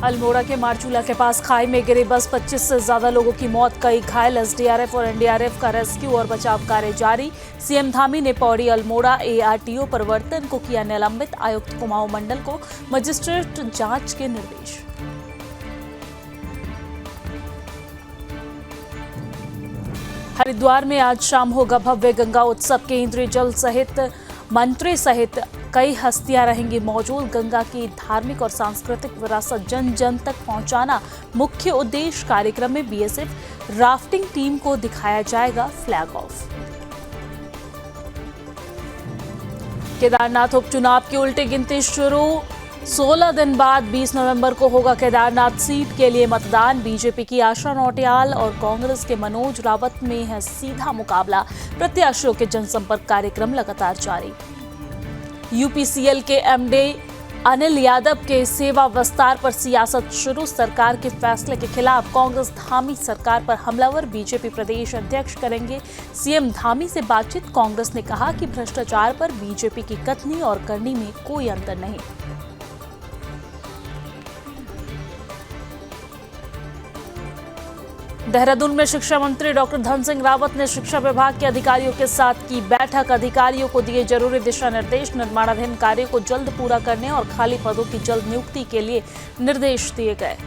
अल्मोड़ा के मारचूला के पास खाई में गिरी बस, 25 से ज्यादा लोगों की मौत, कई घायल। एसडीआरएफ और एनडीआरएफ का रेस्क्यू और बचाव कार्य जारी। सीएम धामी ने पौड़ी अल्मोड़ा एआरटीओ प्रवर्तन को किया निलंबित, आयुक्त कुमाऊं मंडल को मजिस्ट्रेट जांच के निर्देश। हरिद्वार में आज शाम होगा भव्य गंगा उत्सव। केंद्रीय जल सहित मंत्री सहित कई हस्तियां रहेंगी मौजूद। गंगा की धार्मिक और सांस्कृतिक विरासत जन जन तक पहुंचाना मुख्य उद्देश्य। कार्यक्रम में बीएसएफ राफ्टिंग टीम को दिखाया जाएगा फ्लैग ऑफ। केदारनाथ उपचुनाव की उल्टी गिनती शुरू। 16 दिन बाद 20 नवंबर को होगा केदारनाथ सीट के लिए मतदान। बीजेपी की आशा नौटियाल और कांग्रेस के मनोज रावत में है सीधा मुकाबला। प्रत्याशियों के जनसंपर्क कार्यक्रम लगातार जारी। यूपीसीएल के एमडी अनिल यादव के सेवा विस्तार पर सियासत शुरू। सरकार के फैसले के खिलाफ कांग्रेस धामी सरकार पर हमलावर। बीजेपी प्रदेश अध्यक्ष करेंगे सीएम धामी से बातचीत। कांग्रेस ने कहा कि भ्रष्टाचार पर बीजेपी की कथनी और करनी में कोई अंतर नहीं। देहरादून में शिक्षा मंत्री डॉक्टर धन सिंह रावत ने शिक्षा विभाग के अधिकारियों के साथ की बैठक। अधिकारियों को दिए जरूरी दिशा निर्देश। निर्माणाधीन कार्य को जल्द पूरा करने और खाली पदों की जल्द नियुक्ति के लिए निर्देश दिए गए।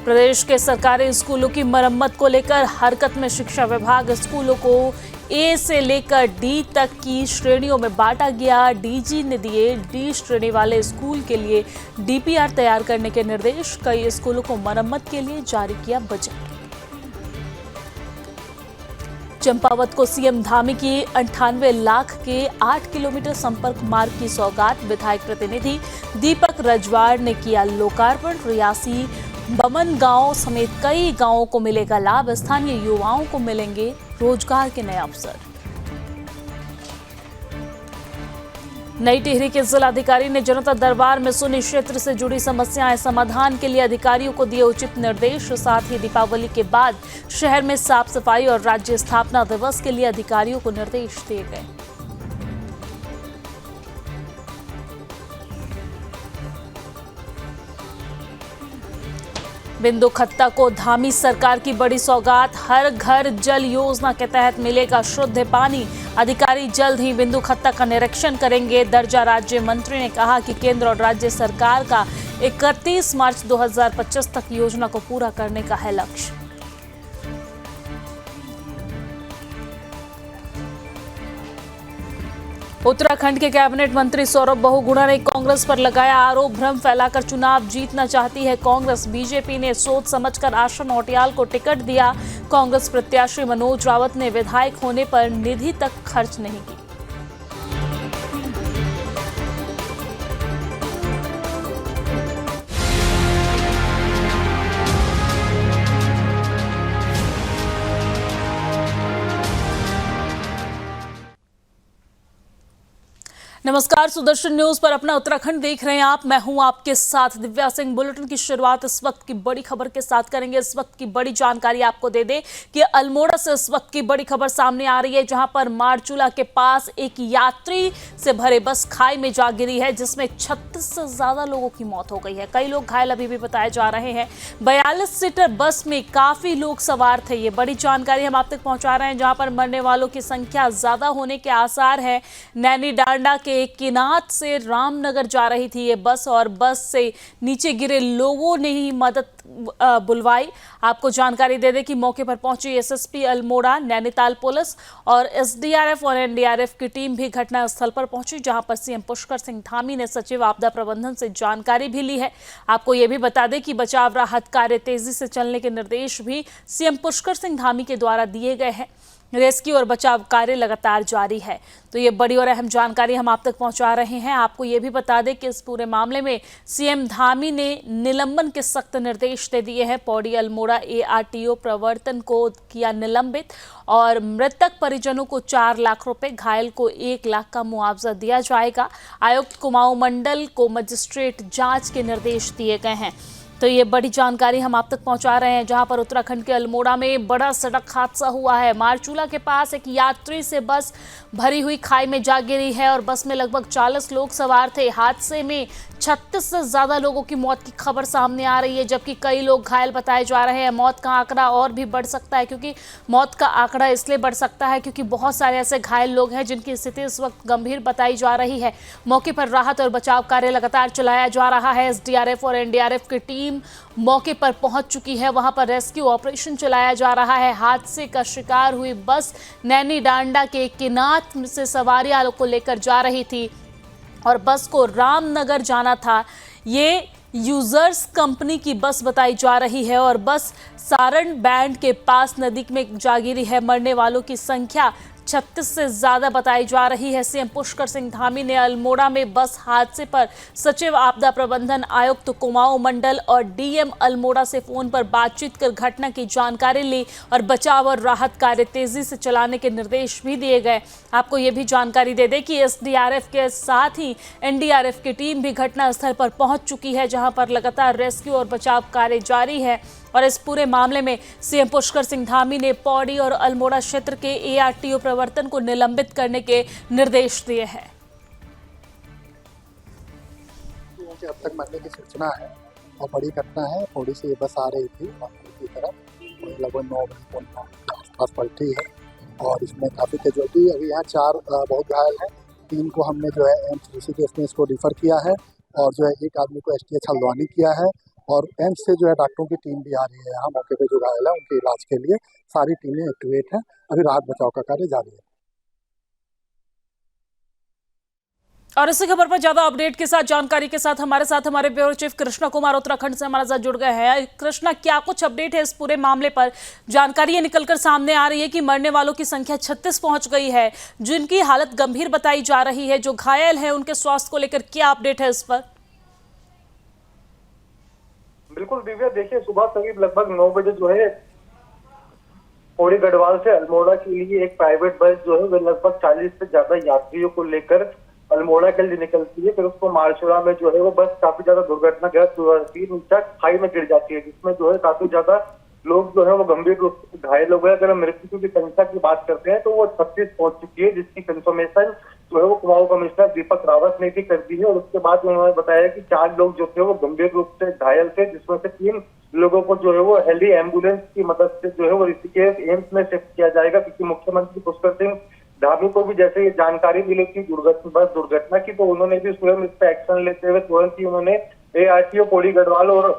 प्रदेश के सरकारी स्कूलों की मरम्मत को लेकर हरकत में शिक्षा विभाग। स्कूलों को ए से लेकर डी तक की श्रेणियों में बांटा गया। डीजी ने दिए डी श्रेणी वाले स्कूल के लिए डीपीआर तैयार करने के निर्देश। कई स्कूलों को मरम्मत के लिए जारी किया बजट। चंपावत को सीएम धामी की 98 लाख के 8 किलोमीटर संपर्क मार्ग की सौगात। विधायक प्रतिनिधि दीपक रजवाड़ ने किया लोकार्पण। रियासी बमन गांव समेत कई गांवों को मिलेगा लाभ। स्थानीय युवाओं को मिलेंगे रोजगार के नए अवसर। नई टिहरी के जिलाधिकारी ने जनता दरबार में सुनी क्षेत्र से जुड़ी समस्याएं। समाधान के लिए अधिकारियों को दिए उचित निर्देश। साथ ही दीपावली के बाद शहर में साफ सफाई और राज्य स्थापना दिवस के लिए अधिकारियों को निर्देश दिए गए। बिंदु खत्ता को धामी सरकार की बड़ी सौगात। हर घर जल योजना के तहत मिलेगा शुद्ध पानी। अधिकारी जल्द ही बिंदु खत्ता का निरीक्षण करेंगे। दर्जा राज्य मंत्री ने कहा कि केंद्र और राज्य सरकार का 31 मार्च 2025 तक योजना को पूरा करने का है लक्ष्य। उत्तराखंड के कैबिनेट मंत्री सौरभ बहुगुणा ने कांग्रेस पर लगाया आरोप। भ्रम फैलाकर चुनाव जीतना चाहती है कांग्रेस। बीजेपी ने सोच समझकर आशा नौटियाल को टिकट दिया। कांग्रेस प्रत्याशी मनोज रावत ने विधायक होने पर निधि तक खर्च नहीं की। नमस्कार, सुदर्शन न्यूज पर अपना उत्तराखंड देख रहे हैं आप। मैं हूं आपके साथ दिव्या सिंह। बुलेटिन की शुरुआत इस वक्त की बड़ी खबर के साथ करेंगे। इस वक्त की बड़ी जानकारी आपको दे दें कि अल्मोड़ा से इस वक्त की बड़ी खबर सामने आ रही है, जहां पर मारचूला के पास एक यात्री से भरे बस खाई में जा गिरी है, जिसमें 36 से ज्यादा लोगों की मौत हो गई है। कई लोग घायल अभी भी बताए जा रहे हैं। 42 सीटर बस में काफी लोग सवार थे। ये बड़ी जानकारी हम आप तक पहुंचा रहे हैं, जहां पर मरने वालों की संख्या ज्यादा होने के आसार है। नैनी डांडा के किनात से रामनगर जा रही थी ये बस, और बस से नीचे गिरे लोगों ने ही मदद बुलवाई। आपको जानकारी दे दें कि मौके पर पहुंची एसएसपी अल्मोड़ा, नैनीताल पुलिस और एसडीआरएफ और एनडीआरएफ की टीम भी घटनास्थल पर पहुंची, जहां पर सीएम पुष्कर सिंह धामी ने सचिव आपदा प्रबंधन से जानकारी भी ली है। आपको यह भी बता दें कि बचाव राहत कार्य तेजी से चलने के निर्देश भी सीएम पुष्कर सिंह धामी के द्वारा दिए गए हैं। रेस्क्यू और बचाव कार्य लगातार जारी है। तो ये बड़ी और अहम जानकारी हम आप तक पहुंचा रहे हैं। आपको ये भी बता दें कि इस पूरे मामले में सीएम धामी ने निलंबन के सख्त निर्देश दे दिए हैं। पौड़ी अल्मोड़ा एआरटीओ प्रवर्तन को किया निलंबित और मृतक परिजनों को 4 लाख रुपए, घायल को 1 लाख का मुआवजा दिया जाएगा। आयुक्त कुमाऊं मंडल को मजिस्ट्रेट जांच के निर्देश दिए गए हैं। तो ये बड़ी जानकारी हम आप तक पहुंचा रहे हैं, जहां पर उत्तराखंड के अल्मोड़ा में बड़ा सड़क हादसा हुआ है। मारचूला के पास एक यात्री से बस भरी हुई खाई में जा गिरी है और बस में लगभग 40 लोग सवार थे। हादसे में 36 से ज्यादा लोगों की मौत की खबर सामने आ रही है, जबकि कई लोग घायल बताए जा रहे हैं। मौत का आंकड़ा और भी बढ़ सकता है, क्योंकि मौत का आंकड़ा इसलिए बढ़ सकता है क्योंकि बहुत सारे ऐसे घायल लोग हैं जिनकी स्थिति इस वक्त गंभीर बताई जा रही है। मौके पर राहत और बचाव कार्य लगातार चलाया जा रहा है। एसडीआरएफ और एनडीआरएफ की टीम मौके पर पहुंच चुकी है। वहां पर रेस्क्यू ऑपरेशन चलाया जा रहा है। हादसे का शिकार हुई बस नैनी डांडा के किनात से सवारियों को लेकर जा रही थी और बस को रामनगर जाना था। ये यूजर्स कंपनी की बस बताई जा रही है और बस सारण बैंड के पास नदी में जा गिरी है। मरने वालों की संख्या 36 से ज्यादा बताई जा रही है। सीएम पुष्कर सिंह धामी ने अल्मोड़ा में बस हादसे पर सचिव आपदा प्रबंधन आयुक्त कुमाऊं मंडल और डीएम अल्मोड़ा से फोन पर बातचीत कर घटना की जानकारी ली और बचाव और राहत कार्य तेजी से चलाने के निर्देश भी दिए गए। आपको ये भी जानकारी दे दें कि एसडीआरएफ के साथ ही एनडीआरएफ की टीम भी घटनास्थल पर पहुंच चुकी है, जहां पर लगातार रेस्क्यू और बचाव कार्य जारी है। और इस पूरे मामले में सीएम पुष्कर सिंह धामी ने पौड़ी और अल्मोड़ा क्षेत्र के एआरटीओ प्रवर्तन को निलंबित करने के निर्देश दिए हैं। अब तक मरने की सूचना है और बड़ी घटना है। पौड़ी से ये बस आ रही थी की तरफ, लगभग 9 बजे के आसपास पलटी है और इसमें काफ़ी कैजुअल्टी। अभी यहाँ 4 बहुत घायल हैं। 3 को हमने जो है एम्स ऋषिकेश में इसको रिफ़र किया है और जो है एक आदमी को एसटीएच हल्द्वानी किया है और एम्स से जो है डॉक्टरों की टीम भी आ रही है यहाँ मौके पे। जो घायल है उनके इलाज के लिए सारी टीमें एक्टिवेट हैं। अभी राहत बचाव का कार्य जारी है। और इसी खबर पर ज्यादा अपडेट के साथ, जानकारी के साथ हमारे ब्यूरो चीफ कृष्णा कुमार उत्तराखंड से हमारे साथ जुड़ गए हैं। कृष्णा, क्या कुछ अपडेट है इस पूरे मामले पर? जानकारी ये निकलकर सामने आ रही है कि मरने वालों की संख्या 36 पहुंच गई है, जिनकी हालत गंभीर बताई जा रही है। जो घायल है उनके स्वास्थ्य को लेकर क्या अपडेट है इस पर? बिल्कुल दिव्या, देखिए सुबह करीब लगभग 9 बजे जो है पौड़ी गढ़वाल से अल्मोड़ा के लिए एक प्राइवेट बस जो है वह लगभग 40 से ज्यादा यात्रियों को लेकर अल्मोड़ा के लिए निकलती है। फिर उसको मारचूला में जो है वो बस काफी ज्यादा दुर्घटनाग्रस्त 3 मीटर खाई में गिर जाती है, जिसमें जो है काफी ज्यादा लोग जो है वो गंभीर रूप से घायल हो गए। अगर हम मृत्यु की संख्या की बात करते हैं तो वो 36 पहुंच चुकी है, जिसकी कंफर्मेशन जो है वो कुमाऊं कमिश्नर दीपक रावत ने भी कर दी है। और उसके बाद उन्होंने बताया कि 4 लोग जो थे वो गंभीर रूप से घायल थे, जिसमें से 3 लोगों को जो है वो हेली एम्बुलेंस की मदद से जो है वो ऋषिकेश एम्स में शिफ्ट किया जाएगा, क्योंकि मुख्यमंत्री पुष्कर सिंह धामी को भी जैसे ये जानकारी मिली थी बस दुर्घटना की, तो उन्होंने भी स्वयं इस पर एक्शन लेते हुए तुरंत ही उन्होंने एआरटीओ पौड़ी गढ़वाल और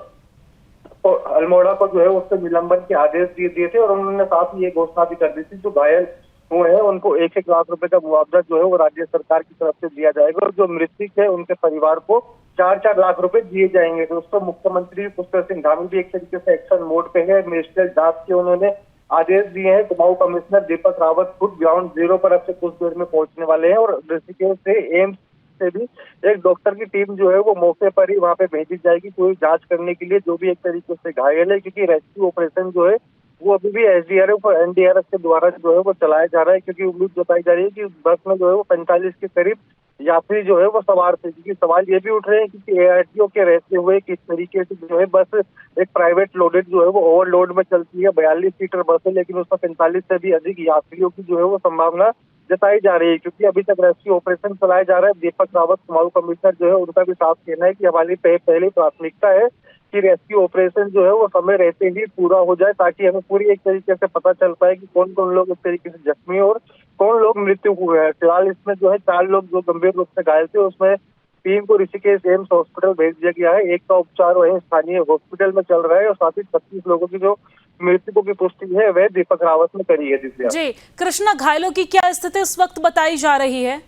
अल्मोड़ा को जो है उससे निलंबन के आदेश दिए थे। और उन्होंने साथ ही ये घोषणा भी कर दी थी जो घायल हुए हैं उनको 1-1 लाख रुपए का मुआवजा जो है वो राज्य सरकार की तरफ से दिया जाएगा और जो मृतक है उनके परिवार को 4-4 लाख रुपए दिए जाएंगे। दोस्तों, मुख्यमंत्री पुष्कर सिंह धामी भी एक तरीके से एक्शन मोड पे है। मिनिस्ट्रियल जांच के उन्होंने आदेश दिए हैं। कुमाऊं कमिश्नर दीपक रावत खुद ग्राउंड जीरो पर अब से कुछ देर में पहुंचने वाले हैं और ऋषिकेश से एम्स से भी एक डॉक्टर की टीम जो है वो मौके पर ही वहां पे भेजी जाएगी कोई जांच करने के लिए, जो भी एक तरीके से घायल है, क्योंकि रेस्क्यू ऑपरेशन जो है वो अभी भी एसडीआरएफ और एनडीआरएफ के द्वारा जो है वो चलाया जा रहा है, क्योंकि उम्मीद जताई जा रही है कि बस में जो है वो 45 के करीब यात्री जो है वो सवार थे। क्योंकि सवाल ये भी उठ रहे हैं कि एआरटीओ के रहते हुए किस तरीके से जो है बस एक प्राइवेट लोडेड जो है वो ओवरलोड में चलती है। 42 सीटर बस है, लेकिन उसमें 45 से भी अधिक यात्रियों की जो है वो संभावना जताई जा रही है, क्योंकि अभी तक रेस्क्यू ऑपरेशन चलाया जा रहा है। दीपक रावत कुमाऊं कमिश्नर जो है उनका भी साफ कहना है कि हमारी पहली प्राथमिकता है कि रेस्क्यू ऑपरेशन जो है वो समय रहते ही पूरा हो जाए, ताकि हमें पूरी एक तरीके से पता चल पाए कि कौन कौन लोग इस तरीके से जख्मी और कौन लोग मृत्यु हुए हैं। फिलहाल इसमें जो है 4 लोग जो गंभीर रूप से घायल थे, उसमें 3 को ऋषिकेश एम्स हॉस्पिटल भेज दिया गया है। एक का उपचार वहीं स्थानीय हॉस्पिटल में चल रहा है और साथ ही 36 लोगों की जो मृतकों की पुष्टि है वह दीपक रावत ने करी है। जी कृष्णा, घायलों की क्या स्थिति इस वक्त बताई जा रही है?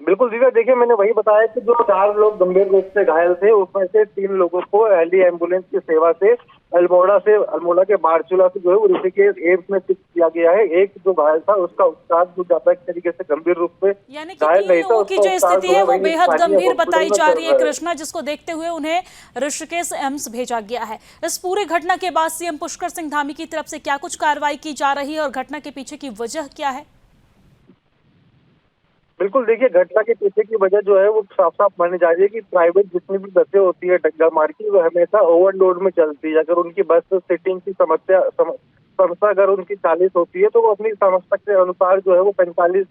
बिल्कुल दिव्या, देखिए मैंने वही बताया कि जो 4 लोग गंभीर रूप से घायल थे उसमें से 3 लोगों को हेली एम्बुलेंस की सेवा से अल्मोड़ा के बारचूला से जो है वो ऋषिकेश एम्स में शिफ्ट किया गया है। एक जो घायल था उसका उपचार जो ज्यादा एक तरीके से गंभीर रूप से घायल नहीं था, की जो स्थिति है वो बेहद गंभीर बताई जा रही है कृष्णा, जिसको देखते हुए उन्हें ऋषिकेश एम्स भेजा गया है। इस पूरी घटना के बाद सीएम पुष्कर सिंह धामी की तरफ से क्या कुछ कार्रवाई की जा रही है और घटना के पीछे की वजह क्या है? बिल्कुल, देखिए घटना के पीछे की वजह जो है वो साफ-साफ मानी जा रही है कि प्राइवेट जितनी भी बसें होती है डग्गा मार की, वो हमेशा ओवरलोड में चलती है। अगर उनकी बस सीटिंग की समस्या अगर उनकी 40 होती है तो वो अपनी समस्या के अनुसार जो है वो 45,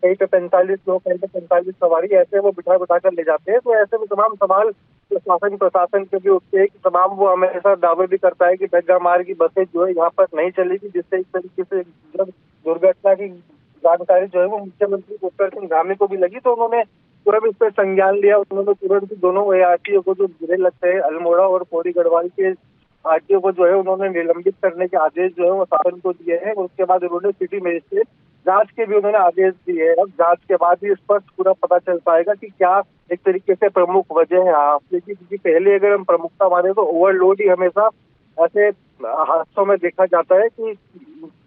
कहीं पे 45 लोग, कहीं पे 45 सवारी, ऐसे वो बिठा-बिठा कर ले जाते हैं। तो ऐसे में तमाम सवाल प्रशासन के भी उठते हैं कि तमाम वो हमेशा दावे भी करता है कि डग्गा मार की बसें जो है यहाँ पर नहीं चलेगी, जिससे एक तरीके से जब दुर्घटना की जानकारी जो है वो मुख्यमंत्री पुष्कर सिंह धामी को भी लगी, तो उन्होंने तुरंत इस पर संज्ञान लिया। उन्होंने तुरंत दोनों आरटीओ को जो बुरे लगते हैं अल्मोड़ा और पौड़ी गढ़वाल के आरटीओ को जो है उन्होंने निलंबित करने के आदेश जो है वो शासन को दिए हैं। उसके बाद उन्होंने सिटी मजिस्ट्रेट जांच के भी उन्होंने आदेश दिए हैं। अब जांच के बाद ही स्पष्ट पूरा पता चल पाएगा कि क्या एक तरीके से प्रमुख वजह है हादसे की, क्योंकि पहले अगर हम प्रमुखता माने तो ओवरलोड ही हमेशा ऐसे हादसों में देखा जाता है कि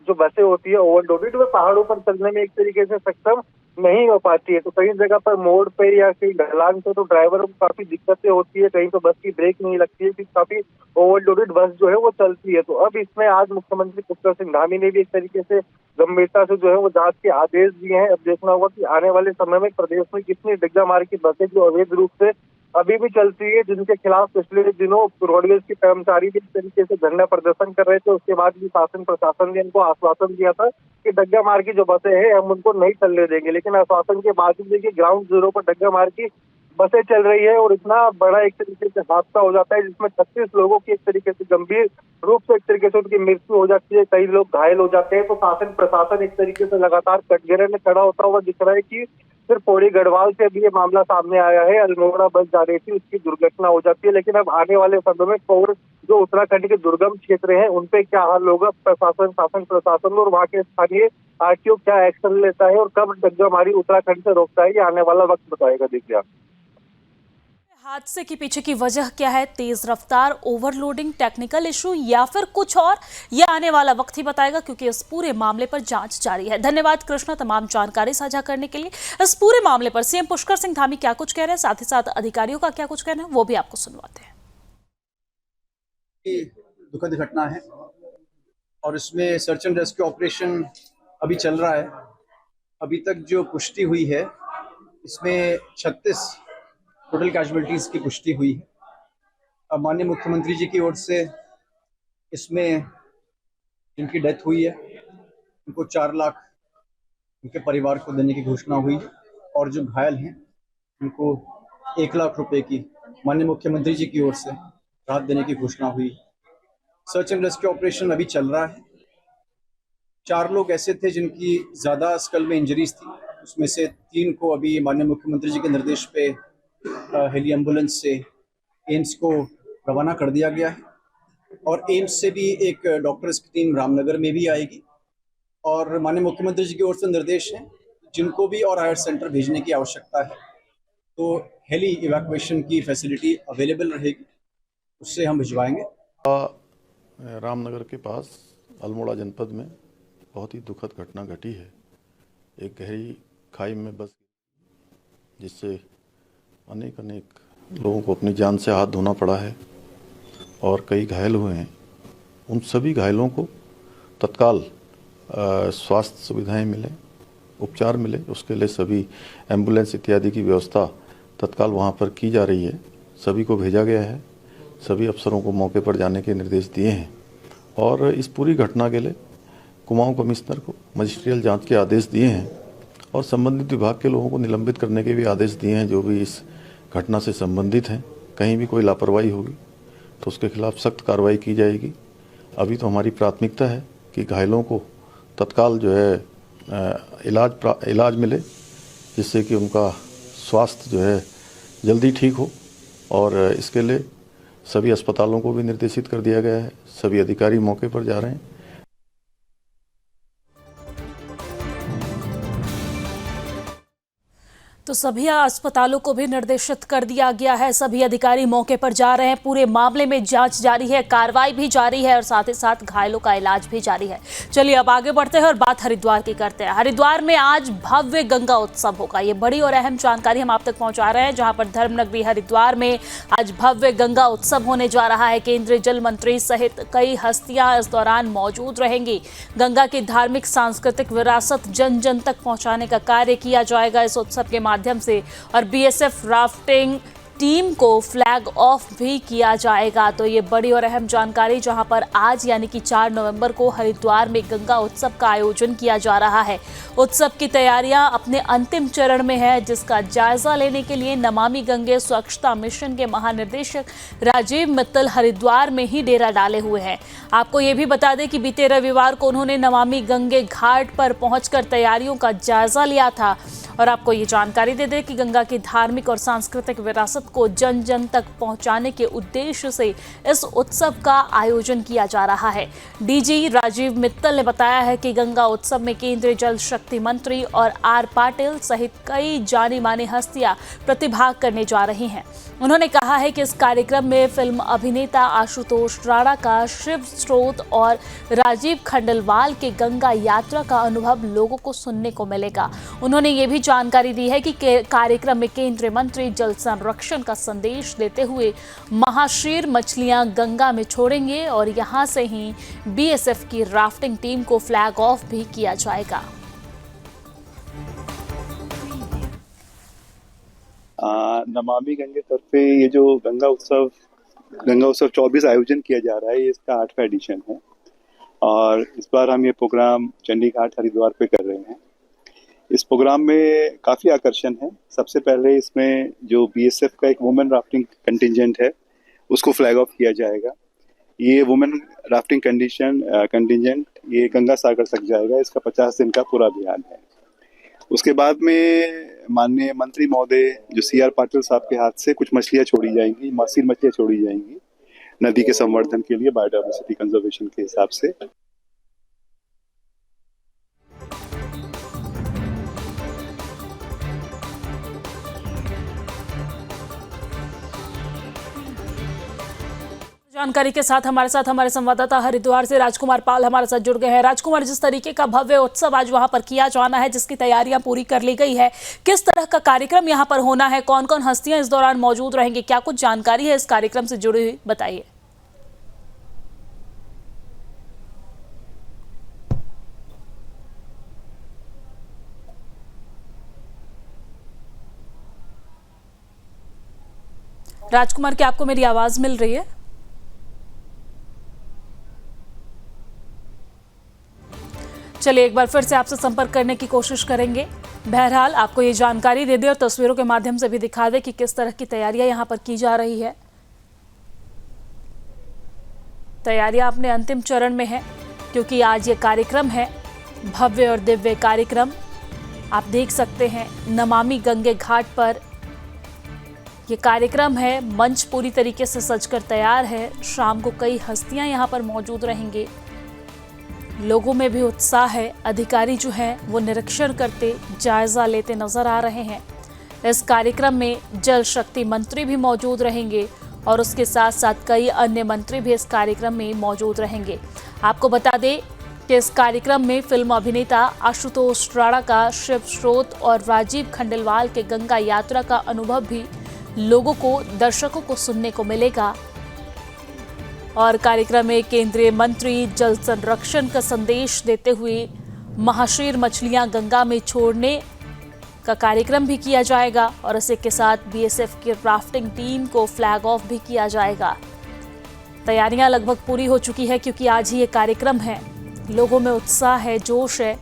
जो बसें होती है ओवरलोडेड, वो पहाड़ों पर चलने में एक तरीके से सक्षम नहीं हो पाती है। तो कई जगह पर मोड़ पे या कहीं ढलान पे तो ड्राइवरों को काफी दिक्कतें होती है, कहीं तो बस की ब्रेक नहीं लगती है, क्योंकि काफी ओवरलोडेड बस जो है वो चलती है। तो अब इसमें आज मुख्यमंत्री पुष्कर सिंह धामी ने भी एक तरीके से गंभीरता से जो है वो जांच के आदेश दिए हैं। अब देखना होगा कि आने वाले समय में प्रदेश में कितनी डग्गा मार की बसें जो अवैध रूप से अभी भी चलती है, जिनके खिलाफ पिछले दिनों रोडवेज के कर्मचारी भी इस तरीके से धरना प्रदर्शन कर रहे थे। उसके बाद भी शासन प्रशासन ने इनको आश्वासन दिया था कि डग्गा मार की जो बसें हैं हम उनको नहीं चलने देंगे, लेकिन आश्वासन के बावजूद देखिए ग्राउंड जीरो पर डग्गा मार की बसें चल रही है और इतना बड़ा एक तरीके से हादसा हो जाता है जिसमें 36 लोगों की एक तरीके से गंभीर रूप से एक तरीके से उनकी मृत्यु हो जाती है, कई लोग घायल हो जाते हैं। तो शासन प्रशासन एक तरीके से लगातार कटघरे में खड़ा होता हुआ दिख रहा है कि सिर्फ पौड़ी गढ़वाल से भी ये मामला सामने आया है। अल्मोड़ा बस जा रही थी, उसकी दुर्घटना हो जाती है, लेकिन अब आने वाले समय में और जो उत्तराखंड के दुर्गम क्षेत्र हैं उन पे क्या हाल होगा, प्रशासन, शासन प्रशासन और वहाँ के स्थानीय आरटीओ क्या एक्शन लेता है और कब डग्गा मारी उत्तराखंड से रोकता है, ये आने वाला वक्त बताएगा। देखिए आप हादसे के पीछे की वजह क्या है, तेज रफ्तार, ओवरलोडिंग, टेक्निकल इशू या फिर कुछ और, ये आने वाला वक्त ही बताएगा, क्योंकि इस पूरे मामले पर जांच जारी है। धन्यवाद कृष्णा तमाम जानकारी साझा करने के लिए। इस पूरे मामले पर सीएम पुष्कर सिंह धामी क्या कुछ कह रहे हैं, साथ ही साथ अधिकारियों का क्या कुछ कहना है, वो भी आपको सुनवाते हैं। दुखद घटना है और इसमें सर्च एंड रेस्क्यू ऑपरेशन अभी चल रहा है। अभी तक जो पुष्टि हुई है इसमें 36 टोटल कैजुअलिटीज की पुष्टि हुई है। अब माननीय मुख्यमंत्री जी की ओर से इसमें जिनकी डेथ हुई है उनको 4 लाख उनके परिवार को देने की घोषणा हुई है और जो घायल हैं उनको 1 लाख रुपए की माननीय मुख्यमंत्री जी की ओर से राहत देने की घोषणा हुई है। सर्च एंड रेस्क्यू ऑपरेशन अभी चल रहा है। 4 लोग ऐसे थे जिनकी ज़्यादा स्कल में इंजरीज थी, उसमें से 3 को अभी माननीय मुख्यमंत्री जी के निर्देश पे हेली एम्बुलेंस से एम्स को रवाना कर दिया गया है और एम्स से भी एक डॉक्टर्स की टीम रामनगर में भी आएगी और माननीय मुख्यमंत्री जी की ओर से निर्देश है जिनको भी और हायर सेंटर भेजने की आवश्यकता है तो हेली इवैक्यूएशन की फैसिलिटी अवेलेबल रहेगी, उससे हम भिजवाएंगे। रामनगर के पास अल्मोड़ा जनपद में बहुत ही दुखद घटना घटी है। एक गहरी खाई में बस जिससे अनेक लोगों को अपनी जान से हाथ धोना पड़ा है और कई घायल हुए हैं। उन सभी घायलों को तत्काल स्वास्थ्य सुविधाएं मिले, उपचार मिले, उसके लिए सभी एम्बुलेंस इत्यादि की व्यवस्था तत्काल वहां पर की जा रही है। सभी को भेजा गया है, सभी अफसरों को मौके पर जाने के निर्देश दिए हैं और इस पूरी घटना के लिए कुमाऊं कमिश्नर को मजिस्ट्रियल जांच के आदेश दिए हैं और संबंधित विभाग के लोगों को निलंबित करने के भी आदेश दिए हैं जो भी इस घटना से संबंधित हैं। कहीं भी कोई लापरवाही होगी तो उसके खिलाफ सख्त कार्रवाई की जाएगी। अभी तो हमारी प्राथमिकता है कि घायलों को तत्काल जो है इलाज मिले, जिससे कि उनका स्वास्थ्य जो है जल्दी ठीक हो और इसके लिए सभी अस्पतालों को भी निर्देशित कर दिया गया है। सभी अधिकारी मौके पर जा रहे हैं। तो सभी अस्पतालों को भी निर्देशित कर दिया गया है। सभी अधिकारी मौके पर जा रहे हैं। पूरे मामले में जांच जारी है, कार्रवाई भी जारी है और साथ ही साथ घायलों का इलाज भी जारी है। चलिए अब आगे बढ़ते हैं और बात हरिद्वार की करते हैं। हरिद्वार में आज भव्य गंगा उत्सव होगा। ये बड़ी और अहम जानकारी हम आप तक पहुंचा रहे हैं, जहां पर धर्मनगरी हरिद्वार में आज भव्य गंगा उत्सव होने जा रहा है। केंद्रीय जल मंत्री सहित कई हस्तियां इस दौरान मौजूद रहेंगी। गंगा की धार्मिक सांस्कृतिक विरासत जन जन तक पहुंचाने का कार्य किया जाएगा इस उत्सव के माध्यम से, और बीएसएफ राफ्टिंग टीम को फ्लैग ऑफ भी किया जाएगा। तो ये बड़ी और अहम जानकारी, जहां पर आज यानी कि 4 नवंबर को हरिद्वार में गंगा उत्सव का आयोजन किया जा रहा है। उत्सव की तैयारियां अपने अंतिम चरण में है, जिसका जायजा लेने के लिए नमामि गंगे स्वच्छता मिशन के महानिदेशक राजीव मित्तल हरिद्वार में ही डेरा डाले हुए हैं। आपको ये भी बता दें कि बीते रविवार को उन्होंने नमामि गंगे घाट पर पहुंचकर तैयारियों का जायजा लिया था। और आपको ये जानकारी दे दें कि गंगा की धार्मिक और सांस्कृतिक विरासत को जन जन तक पहुंचाने के उद्देश्य से इस उत्सव का आयोजन किया जा रहा है। डीजी राजीव मित्तल ने बताया है कि गंगा उत्सव में केंद्रीय जल शक्ति मंत्री और आर पाटिल सहित कई जानी मानी हस्तियां प्रतिभाग करने जा रही हैं। उन्होंने कहा है कि इस कार्यक्रम में फिल्म अभिनेता आशुतोष राणा का शिव स्रोत और राजीव खंडेलवाल के गंगा यात्रा का अनुभव लोगों को सुनने को मिलेगा। उन्होंने ये भी जानकारी दी है कि कार्यक्रम में केंद्रीय मंत्री जल संरक्षण का संदेश देते हुए महाशीर मछलियां गंगा में छोड़ेंगे और यहां से ही बीएसएफ की राफ्टिंग टीम को फ्लैग ऑफ भी किया जाएगा। नमामि गंगे तरफे ये जो गंगा उत्सव 24 आयोजन किया जा रहा है, ये इसका 8वां एडिशन है और इस बार हम ये प्रोग्राम चंडीघाट हरिद्वार पे कर रहे हैं। इस प्रोग्राम में काफ़ी आकर्षण है। सबसे पहले इसमें जो बीएसएफ का एक वुमेन राफ्टिंग कंटिजेंट है, उसको फ्लैग ऑफ किया जाएगा। ये वुमेन राफ्टिंग कंटिजेंट ये गंगा सागर तक जाएगा। इसका 50 दिन का पूरा अभियान है। उसके बाद में माननीय मंत्री महोदय जो सीआर पाटिल साहब के हाथ से कुछ मछलियाँ छोड़ी जाएंगी, मासीर मछलियाँ छोड़ी जाएंगी नदी के संवर्धन के लिए, बायोडाइवर्सिटी कंजर्वेशन के हिसाब से। जानकारी के साथ हमारे संवाददाता हरिद्वार से राजकुमार पाल हमारे साथ जुड़ गए हैं। राजकुमार, जिस तरीके का भव्य उत्सव आज वहां पर किया जाना है, जिसकी तैयारियां पूरी कर ली गई है, किस तरह का कार्यक्रम यहां पर होना है, कौन कौन हस्तियां इस दौरान मौजूद रहेंगी, क्या कुछ जानकारी है इस कार्यक्रम से जुड़ी हुई, बताइए। राजकुमार, क्या आपको मेरी आवाज मिल रही है? चलिए एक बार फिर से आपसे संपर्क करने की कोशिश करेंगे। बहरहाल आपको ये जानकारी दे दें और तस्वीरों के माध्यम से भी दिखा दें कि किस तरह की तैयारियां यहां पर की जा रही है। तैयारियां अपने अंतिम चरण में है, क्योंकि आज ये कार्यक्रम है भव्य और दिव्य कार्यक्रम। आप देख सकते हैं नमामि गंगे घाट पर ये कार्यक्रम है। मंच पूरी तरीके से सजकर तैयार है। शाम को कई हस्तियां यहां पर मौजूद रहेंगी। लोगों में भी उत्साह है। अधिकारी जो हैं वो निरीक्षण करते, जायजा लेते नजर आ रहे हैं। इस कार्यक्रम में जल शक्ति मंत्री भी मौजूद रहेंगे और उसके साथ साथ कई अन्य मंत्री भी इस कार्यक्रम में मौजूद रहेंगे। आपको बता दें कि इस कार्यक्रम में फिल्म अभिनेता आशुतोष राणा का शिव स्रोत और राजीव खंडेलवाल के गंगा यात्रा का अनुभव भी लोगों को, दर्शकों को सुनने को मिलेगा। और कार्यक्रम में केंद्रीय मंत्री जल संरक्षण का संदेश देते हुए महाशीर मछलियां गंगा में छोड़ने का कार्यक्रम भी किया जाएगा और इसी के साथ बीएसएफ की राफ्टिंग टीम को फ्लैग ऑफ भी किया जाएगा। तैयारियां लगभग पूरी हो चुकी है, क्योंकि आज ही ये कार्यक्रम है। लोगों में उत्साह है, जोश है।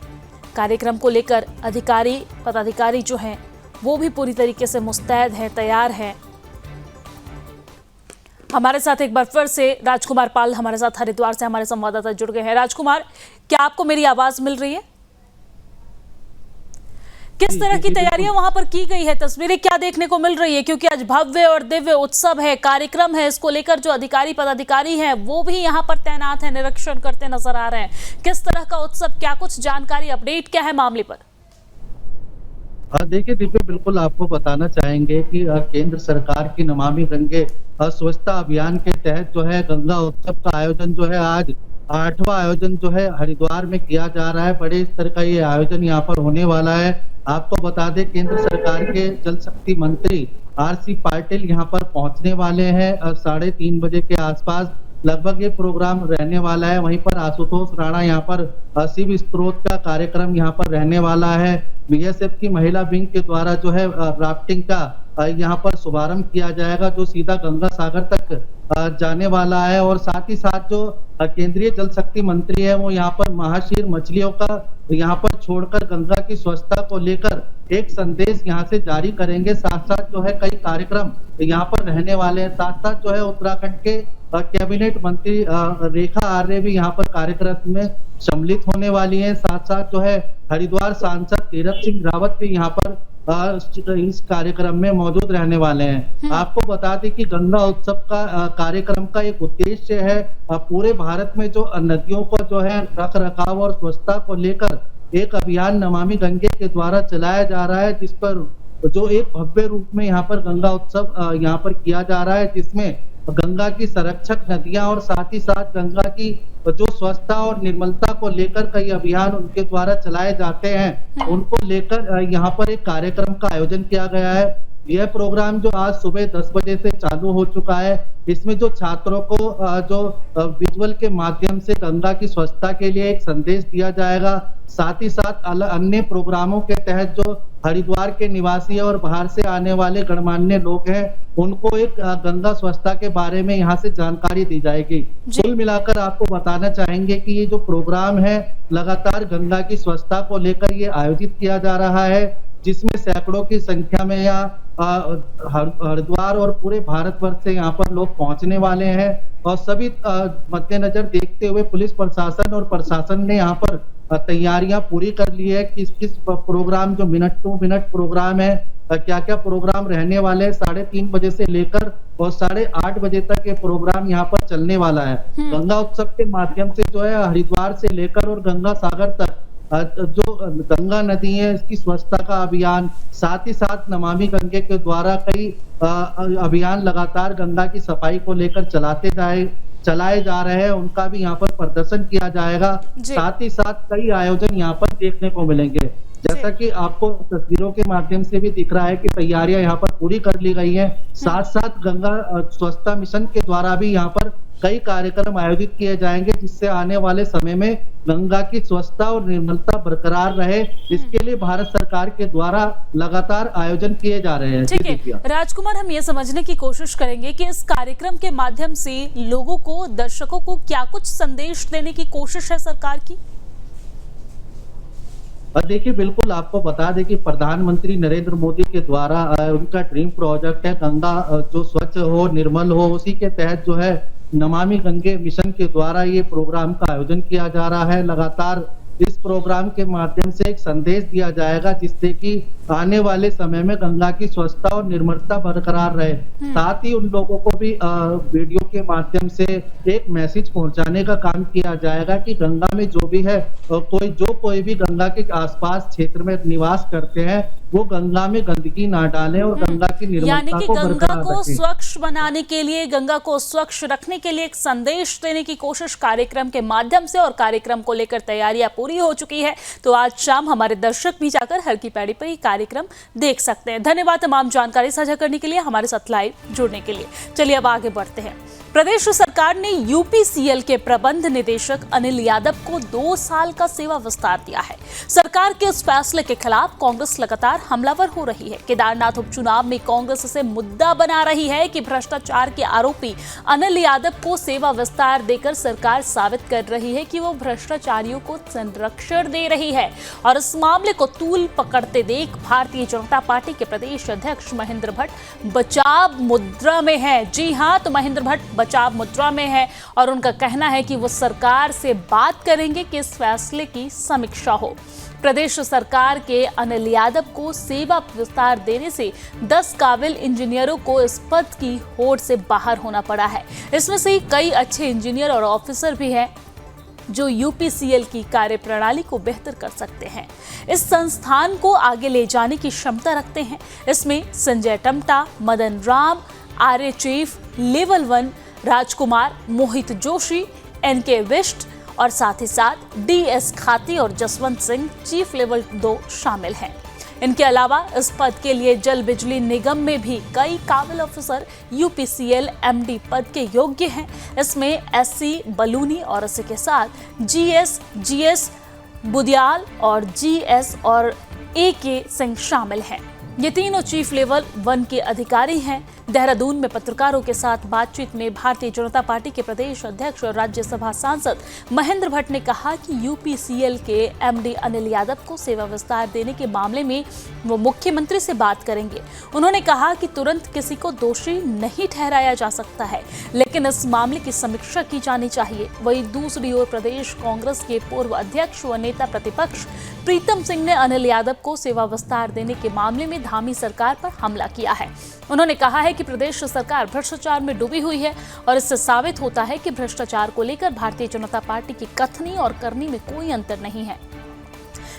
कार्यक्रम को लेकर अधिकारी, पदाधिकारी जो हैं वो भी पूरी तरीके से मुस्तैद हैं, तैयार हैं। हमारे साथ एक बार फिर से राजकुमार पाल हमारे साथ हरिद्वार से हमारे संवाददाता जुड़ गए हैं। राजकुमार, क्या आपको मेरी आवाज मिल रही है? किस तरह की तैयारियां वहां पर की गई है, तस्वीरें क्या देखने को मिल रही है? क्योंकि आज भव्य और दिव्य उत्सव है, कार्यक्रम है, इसको लेकर जो अधिकारी पदाधिकारी हैं वो भी यहां पर तैनात हैं, निरीक्षण करते नजर आ रहे हैं। किस तरह का उत्सव, क्या कुछ जानकारी, अपडेट क्या है मामले पर? देखिए दिव्या, बिल्कुल आपको बताना चाहेंगे कि केंद्र सरकार की नमामि गंगे स्वच्छता अभियान के तहत जो है गंगा उत्सव का आयोजन जो है आज 8वां आयोजन जो है हरिद्वार में किया जा रहा है। बड़े स्तर का ये आयोजन यहाँ पर होने वाला है। आपको बता दें, केंद्र सरकार के जल शक्ति मंत्री आर.सी. पाटिल यहाँ पर पहुंचने वाले हैं 3:30 बजे के आसपास लगभग ये प्रोग्राम रहने वाला है। वहीं पर आशुतोष राणा यहाँ पर शिव स्त्रोत का कार्यक्रम यहाँ पर रहने वाला है। बीएसएफ की महिला विंग के द्वारा जो है राफ्टिंग का यहाँ पर शुभारंभ किया जाएगा, जो सीधा गंगा सागर तक जाने वाला है। और साथ ही साथ जो केंद्रीय जल शक्ति मंत्री है वो यहाँ पर महाशीर मछलियों का यहाँ पर छोड़कर गंगा की स्वच्छता को लेकर एक संदेश यहाँ से जारी करेंगे। साथ साथ जो है कई कार्यक्रम यहाँ पर रहने वाले हैं। साथ साथ जो है उत्तराखंड के कैबिनेट मंत्री रेखा आर्य भी यहाँ पर कार्यक्रम में सम्मिलित होने वाली है। साथ साथ जो है हरिद्वार सांसद तीरथ सिंह रावत भी यहाँ पर इस कार्यक्रम में मौजूद रहने वाले हैं। आपको बता दें कि गंगा उत्सव का कार्यक्रम का एक उद्देश्य है पूरे भारत में जो नदियों को जो है रख रखाव और स्वच्छता को लेकर एक अभियान नमामि गंगे के द्वारा चलाया जा रहा है, जिस पर जो एक भव्य रूप में यहाँ पर गंगा उत्सव यहाँ पर किया जा रहा है, जिसमें गंगा की संरक्षक नदियां और साथ ही साथ गंगा की जो स्वच्छता और निर्मलता को लेकर कई अभियान उनके द्वारा चलाए जाते हैं, उनको लेकर यहाँ पर एक कार्यक्रम का आयोजन किया गया है। यह प्रोग्राम जो आज सुबह 10 बजे से चालू हो चुका है, इसमें जो छात्रों को जो विजुअल के माध्यम से गंगा की स्वच्छता के लिए एक संदेश दिया जाएगा। साथ ही साथ अन्य प्रोग्रामों के तहत जो हरिद्वार के निवासी और बाहर से आने वाले गणमान्य लोग हैं, उनको एक गंगा स्वच्छता के बारे में यहाँ से जानकारी दी जाएगी। कुल मिलाकर आपको बताना चाहेंगे कि ये जो प्रोग्राम है लगातार गंगा की स्वच्छता को लेकर ये आयोजित किया जा रहा है, जिसमें सैकड़ों की संख्या में यहाँ हरिद्वार और पूरे भारतवर्ष से यहाँ पर लोग पहुंचने वाले हैं। और सभी मद्देनजर देखते हुए पुलिस प्रशासन और प्रशासन ने यहाँ पर तैयारियां पूरी कर ली है। किस किस प्रोग्राम जो मिनट टू मिनट प्रोग्राम है, क्या क्या प्रोग्राम रहने वाले हैं, 3:30 बजे से लेकर और 8:30 बजे तक ये प्रोग्राम यहाँ पर चलने वाला है। गंगा उत्सव के माध्यम से जो है हरिद्वार से लेकर और गंगा सागर तक जो गंगा नदी है इसकी स्वच्छता का अभियान, साथ ही साथ नमामि गंगे के द्वारा कई अभियान लगातार गंगा की सफाई को लेकर चलाए जा रहे हैं, उनका भी यहाँ पर प्रदर्शन किया जाएगा। साथ ही साथ कई आयोजन यहाँ पर देखने को मिलेंगे। जैसा कि आपको तस्वीरों के माध्यम से भी दिख रहा है कि तैयारियां यहाँ पर पूरी कर ली गई हैं। साथ साथ गंगा स्वच्छता मिशन के द्वारा भी यहाँ पर कई कार्यक्रम आयोजित किए जाएंगे, जिससे आने वाले समय में गंगा की स्वच्छता और निर्मलता बरकरार रहे, इसके लिए भारत सरकार के द्वारा लगातार आयोजन किए जा रहे हैं। ठीक है राजकुमार, हम ये समझने की कोशिश करेंगे कि इस कार्यक्रम के माध्यम से लोगों को, दर्शकों को क्या कुछ संदेश देने की कोशिश है सरकार की? देखिए, बिल्कुल आपको बता दें कि प्रधानमंत्री नरेंद्र मोदी के द्वारा उनका ड्रीम प्रोजेक्ट है गंगा जो स्वच्छ हो, निर्मल हो। उसी के तहत जो है नमामि गंगे मिशन के द्वारा ये प्रोग्राम का आयोजन किया जा रहा है। लगातार इस प्रोग्राम के माध्यम से एक संदेश दिया जाएगा, जिससे कि आने वाले समय में गंगा की स्वच्छता और निर्मलता बरकरार रहे। साथ ही उन लोगों को भी वीडियो के माध्यम से एक मैसेज पहुंचाने का काम किया जाएगा कि गंगा में जो भी है, कोई भी गंगा के आसपास क्षेत्र में निवास करते हैं, वो गंगा में गंदगी ना डालें और गंगा की निर्मलता को बरकरार रखें। गंगा को स्वच्छ बनाने के लिए, गंगा को स्वच्छ रखने के लिए एक संदेश देने की कोशिश कार्यक्रम के माध्यम से, और कार्यक्रम को लेकर तैयारियां पूरी हो चुकी है। तो आज शाम हमारे दर्शक भी जाकर हर की पैड़ी पर कार्यक्रम देख सकते हैं। धन्यवाद तमाम जानकारी साझा करने के लिए, हमारे साथ लाइव जुड़ने के लिए। चलिए अब आगे बढ़ते हैं। प्रदेश सरकार ने यूपीसीएल के प्रबंध निदेशक अनिल यादव को 2 साल का सेवा विस्तार दिया है। सरकार के इस फैसले के खिलाफ कांग्रेस लगातार हमलावर हो रही है। केदारनाथ उपचुनाव में कांग्रेस इसे मुद्दा बना रही है कि भ्रष्टाचार के आरोपी अनिल यादव को सेवा विस्तार देकर सरकार साबित कर रही है कि वो भ्रष्टाचारियों को संरक्षण दे रही है। और इस मामले को तूल पकड़ते देख भारतीय जनता पार्टी के प्रदेश अध्यक्ष महेंद्र भट्ट बचाव मुद्रा में है। जी हां, तो महेंद्र भट्ट बचाव मुद्रा में है और उनका कहना है कि वो सरकार से बात करेंगे कि इस फैसले की समीक्षा हो। प्रदेश सरकार के अनिल यादव को सेवा विस्तार देने से 10 काबिल इंजीनियरों को इस पद की होड़ से बाहर होना पड़ा है। इसमें से कई अच्छे इंजीनियर और ऑफिसर भी हैं। जो यूपीसीएल की कार्यप्रणाली को बेहतर कर सकते हैं। इस संस्थान को आगे ले जाने की क्षमता रखते हैं। इसमें संजय टम्टा, मदन राम, आर्य चीफ, लेवल 1 राजकुमार, मोहित जोशी, एनके विष्ट और साथ ही साथ डीएस खाती और जसवंत सिंह चीफ लेवल 2 शामिल हैं। इनके अलावा इस पद के लिए जल बिजली निगम में भी कई काबिल अफसर यूपीसीएल एमडी पद के योग्य हैं। इसमें एससी बलूनी और इसी के साथ जीएस बुदियाल और जीएस और एके सिंह शामिल हैं। ये तीनों चीफ लेवल 1 के अधिकारी हैं। देहरादून में पत्रकारों के साथ बातचीत में भारतीय जनता पार्टी के प्रदेश अध्यक्ष और राज्यसभा सांसद महेंद्र भट्ट ने कहा कि यूपीसीएल के एमडी अनिल यादव को सेवा विस्तार देने के मामले में वो मुख्यमंत्री से बात करेंगे। उन्होंने कहा कि तुरंत किसी को दोषी नहीं ठहराया जा सकता है, लेकिन इस मामले की समीक्षा की जानी चाहिए। वहीं दूसरी ओर प्रदेश कांग्रेस के पूर्व अध्यक्ष व नेता प्रतिपक्ष प्रीतम सिंह ने अनिल यादव को सेवा विस्तार देने के मामले में धामी सरकार पर हमला किया है। उन्होंने कहा है कि प्रदेश सरकार भ्रष्टाचार में डूबी हुई है और इससे साबित होता है कि भ्रष्टाचार को लेकर भारतीय जनता पार्टी की कथनी और करनी में कोई अंतर नहीं है।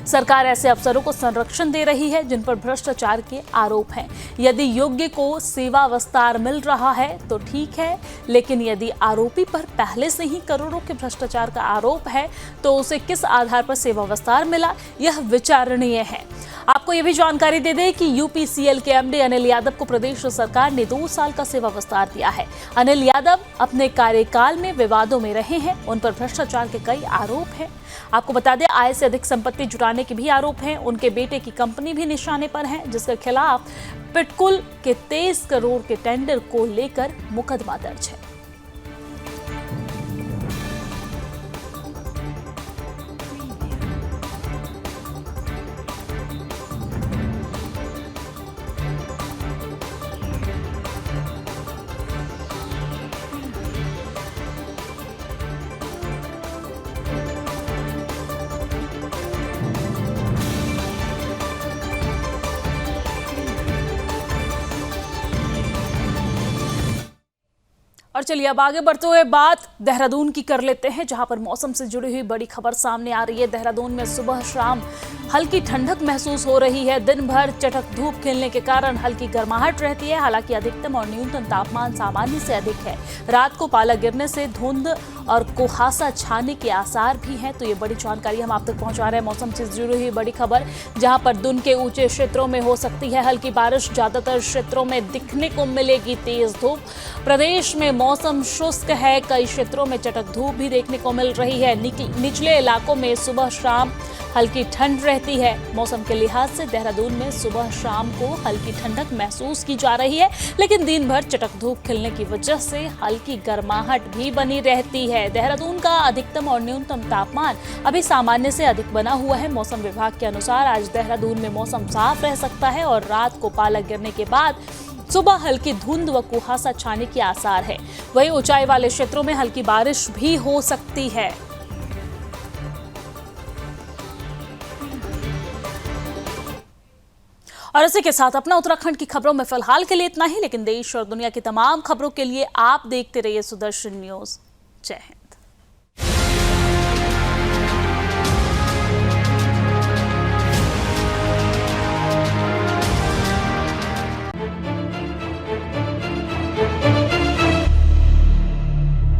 सरकार ऐसे अफसरों को संरक्षण दे रही है जिन पर भ्रष्टाचार के आरोप हैं। यदि योग्य को सेवा विस्तार मिल रहा है तो ठीक है, लेकिन यदि आरोपी पर पहले से ही करोड़ों के भ्रष्टाचार का आरोप है तो उसे किस आधार पर सेवा विस्तार मिला, यह विचारणीय है। आपको यह भी जानकारी दे दें कि यूपीसीएल के एमडी अनिल यादव को प्रदेश सरकार ने 2 साल का सेवा विस्तार दिया है। अनिल यादव अपने कार्यकाल में विवादों में रहे हैं, उन पर भ्रष्टाचार के कई आरोप हैं। आपको बता दें, आय से अधिक संपत्ति जुटाने के भी आरोप हैं। उनके बेटे की कंपनी भी निशाने पर है, जिसके खिलाफ पिटकुल के 23 करोड़ के टेंडर को लेकर मुकदमा दर्ज है। और चलिए अब आगे बढ़ते हुए बात देहरादून की कर लेते हैं, जहां पर मौसम से जुड़ी हुई बड़ी खबर सामने आ रही है। देहरादून में सुबह शाम हल्की ठंडक महसूस हो रही है। दिन भर चटक धूप खिलने के कारण हल्की गर्माहट रहती है। हालांकि अधिकतम और न्यूनतम तापमान सामान्य से अधिक है। रात को पाला गिरने से धुंध और कुहासा छाने के आसार भी हैं। तो ये बड़ी जानकारी हम आप तक पहुंचा रहे हैं। मौसम से जुड़ी हुई बड़ी खबर, जहां पर दिन के ऊंचे क्षेत्रों में हो सकती है हल्की बारिश। ज्यादातर क्षेत्रों में दिखने को मिलेगी तेज धूप। प्रदेश में मौसम शुष्क है। कई क्षेत्रों में चटक धूप भी देखने को मिल रही है। निचले इलाकों में सुबह शाम हल्की ठंड रहती है। मौसम के लिहाज से देहरादून में सुबह शाम को हल्की ठंडक महसूस की जा रही है, लेकिन दिन भर चटक धूप खिलने की वजह से हल्की गर्माहट भी बनी रहती है। देहरादून का अधिकतम और न्यूनतम तापमान अभी सामान्य से अधिक बना हुआ है। मौसम विभाग के अनुसार आज देहरादून में मौसम साफ रह सकता है और रात को पाला गिरने के बाद सुबह हल्की धुंध व कुहासा छाने के आसार है। वहीं ऊंचाई वाले क्षेत्रों में हल्की बारिश भी हो सकती है। और इसी के साथ अपना उत्तराखंड की खबरों में फिलहाल के लिए इतना ही, लेकिन देश और दुनिया की तमाम खबरों के लिए आप देखते रहिए सुदर्शन न्यूज। जय हिंद।